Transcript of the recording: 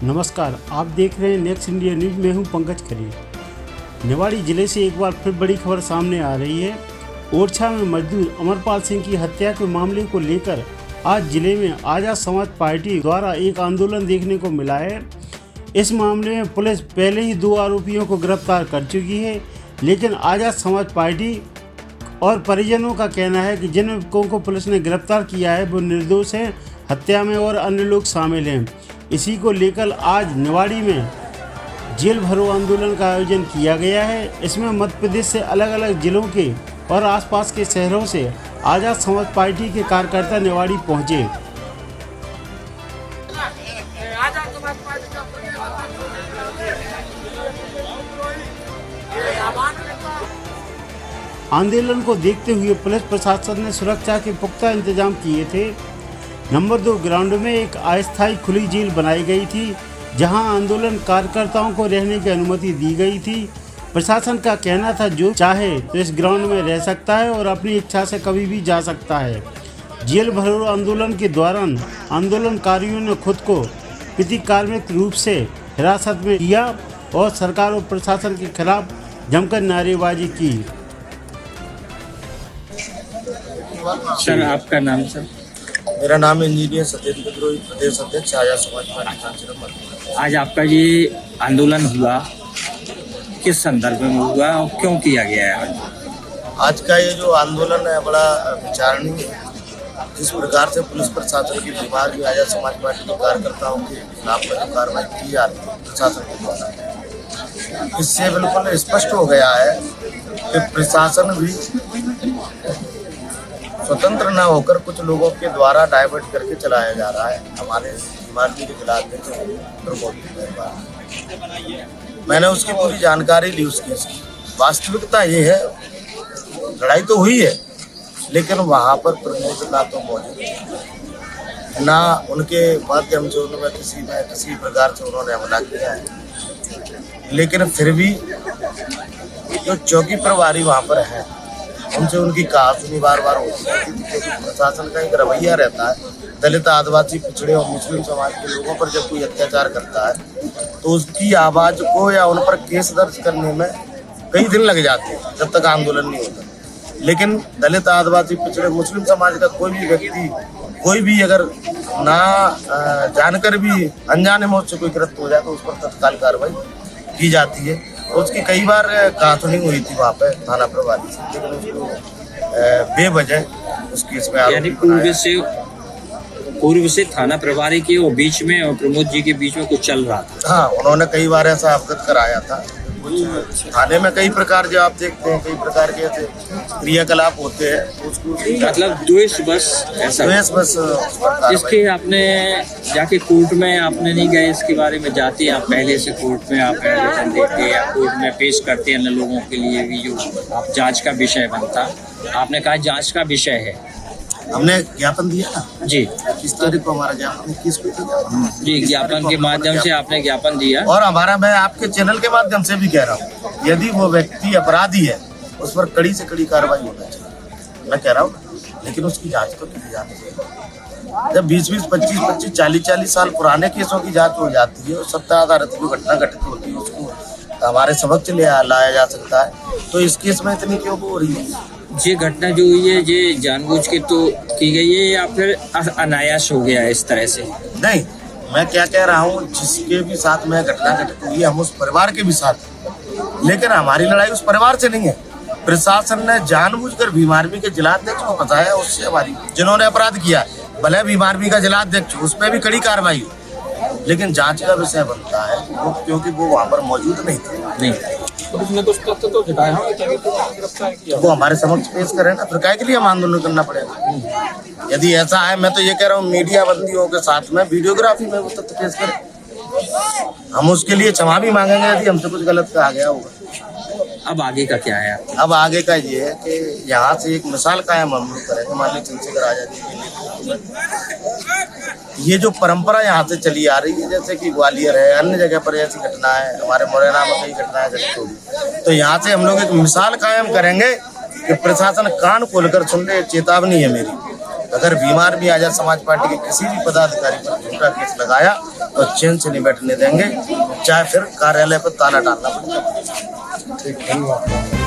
नमस्कार, आप देख रहे हैं नेक्स्ट इंडिया न्यूज़। में हूं पंकज खरे। निवाड़ी जिले से एक बार फिर बड़ी खबर सामने आ रही है। ओरछा में मजदूर अमरपाल सिंह की हत्या के मामले को लेकर आज जिले में आजाद समाज पार्टी द्वारा एक आंदोलन देखने को मिला है। इस मामले में पुलिस पहले ही 2 आरोपियों को गिरफ्तार कर चुकी है, लेकिन आजाद समाज पार्टी और परिजनों का कहना है कि जिन लोगों को पुलिस ने गिरफ्तार किया है वो निर्दोष हैं, हत्या में और अन्य लोग शामिल हैं। इसी को लेकर आज निवाड़ी में जेल भरो आंदोलन का आयोजन किया गया है। इसमें मध्य प्रदेश से अलग अलग जिलों के और आसपास के शहरों से आजाद समाज पार्टी के कार्यकर्ता निवाड़ी पहुंचे। आंदोलन को देखते हुए पुलिस प्रशासन ने सुरक्षा के पुख्ता इंतजाम किए थे। नंबर 2 ग्राउंड में एक अस्थायी खुली जेल बनाई गई थी, जहां आंदोलन कार्यकर्ताओं को रहने की अनुमति दी गई थी। प्रशासन का कहना था जो चाहे तो इस ग्राउंड में रह सकता है और अपनी इच्छा से कभी भी जा सकता है। जेल भरो आंदोलन के दौरान आंदोलनकारियों ने खुद को प्रतीकात्मक रूप से हिरासत में लिया और सरकार और प्रशासन के खिलाफ जमकर नारेबाजी की। सर, आपका नाम? सर, मेरा नाम इंजीनियर सत्येंद्र पुरोहित, प्रदेश अध्यक्ष आजाद समाज पार्टी। आज आपका ये आंदोलन हुआ, किस संदर्भ में हुआ और क्यों किया गया है? आज का ये जो आंदोलन है बड़ा विचारणीय है। जिस प्रकार से पुलिस प्रशासन की विभाग में आजाद समाज पार्टी के कार्यकर्ताओं के खिलाफ जो कार्रवाई की जाती है प्रशासन के द्वारा, इससे बिल्कुल स्पष्ट हो गया है कि प्रशासन भी स्वतंत्र न होकर कुछ लोगों के द्वारा डाइवर्ट करके चलाया जा रहा है। हमारे बीमारी के खिलाफ मैंने उसकी पूरी जानकारी ली। उसकी वास्तविकता ये है, लड़ाई तो हुई है, लेकिन वहाँ पर प्रमोद ना तो मौजूद, ना उनके माध्यम से उन्होंने किसी प्रकार से उन्होंने हमला किया है। लेकिन फिर भी जो चौकी प्रभारी वहाँ पर है, उनसे उनकी कहासुनी बार बार होती है। प्रशासन का एक रवैया रहता है, दलित, आदिवासी, पिछड़े और मुस्लिम समाज के लोगों पर जब कोई अत्याचार करता है तो उसकी आवाज़ को या उन पर केस दर्ज करने में कई दिन लग जाते हैं जब तक आंदोलन नहीं होता। लेकिन दलित, आदिवासी, पिछड़े, मुस्लिम समाज का कोई भी व्यक्ति, कोई भी अगर ना जानकर भी अनजाने में उससे कोई गिरफ्तार हो जाए तो उस पर तत्काल कार्रवाई की जाती है। तो उसकी कई बार काउंसलिंग हुई थी वहाँ पे थाना प्रभारी से, लेकिन उसको बेवजह उस केस में यानी पूर्व से थाना प्रभारी के और बीच में और प्रमोद जी के बीच में कुछ चल रहा था। हाँ, उन्होंने कई बार ऐसा अवगत कराया था। थाने में कई प्रकार जो आप देखते हैं, कई प्रकार के ऐसे क्रियाकलाप होते हैं, उसको मतलब द्वेष बस ऐसा। द्वेष बस इसके आपने जाके कोर्ट में आपने नहीं गए, इसके बारे में जाते हैं आप पहले से कोर्ट में आप आवेदन देते हैं या कोर्ट में पेश करते हैं अन्य लोगों के लिए भी जो आप जांच का विषय बनता। आपने कहा जांच का विषय है, हमने ज्ञापन दिया ना जी। किस तारीख को हमारा ज्ञापन, 21 को जी, ज्ञापन के माध्यम से आपने ज्ञापन दिया। और हमारा, मैं आपके चैनल के माध्यम से भी कह रहा हूँ, यदि वो व्यक्ति अपराधी है उस पर कड़ी से कड़ी कार्रवाई होना चाहिए, मैं कह रहा हूँ। लेकिन उसकी जांच तो की जानी चाहिए। जब 20-20, 25-25, 40-40 साल पुराने केसों की जांच हो जाती है और सत्य आधारित जो घटना घटित होती है उसको हमारे समक्ष लाया जा सकता है, तो इस केस में इतनी क्यों हो रही है? ये घटना जो हुई है ये जानबूझ के तो की गई है या फिर अनायास हो गया है इस तरह से? नहीं, मैं क्या कह रहा हूँ, जिसके भी साथ में घटना घटित हुई है हम उस परिवार के भी साथ, लेकिन हमारी लड़ाई उस परिवार से नहीं है। प्रशासन ने जानबूझकर भीम आर्मी के जिलाध्यक्ष को फंसाया, उससे हमारी, जिन्होंने अपराध किया, भले भीम आर्मी का जिलाध्यक्ष, उस पर भी कड़ी कार्रवाई हुई, लेकिन जांच का विषय बनता है वो, क्योंकि वो वहाँ पर मौजूद नहीं थे। नहीं, उसने कुछ तथ्य तो जुटाया हो कि गिरफ्तार किया, वो हमारे समक्ष पेश करें ना, फिर काहे के लिए हम आंदोलन करना पड़ेगा? यदि ऐसा है, मैं तो ये कह रहा हूँ मीडिया बंदियों के साथ में वीडियोग्राफी में वो तथ्य पेश करें, हम उसके लिए क्षमा भी मांगेंगे यदि हमसे कुछ गलत कहा गया होगा। अब आगे का क्या है? अब आगे का ये है कि यहाँ से एक मिसाल कायम हम लोग करेंगे। मान लीजिए चंद्रशेखर आजाद जी के लिए ये जो परंपरा यहाँ से चली आ रही है, जैसे कि ग्वालियर है, अन्य जगह पर ऐसी घटना है, हमारे मुरैना में कई घटनाएं घटित होगी, तो यहाँ से हम लोग एक मिसाल कायम करेंगे कि प्रशासन कान खोलकर सुन ले। चेतावनी है मेरी, अगर बीमार भी आजाद समाज पार्टी के किसी भी पदाधिकारी पर झूठा केस लगाया तो चैन से नहीं बैठने देंगे, चाहे फिर कार्यालय पर ताला डालना पड़े। ठीक, धन्यवाद।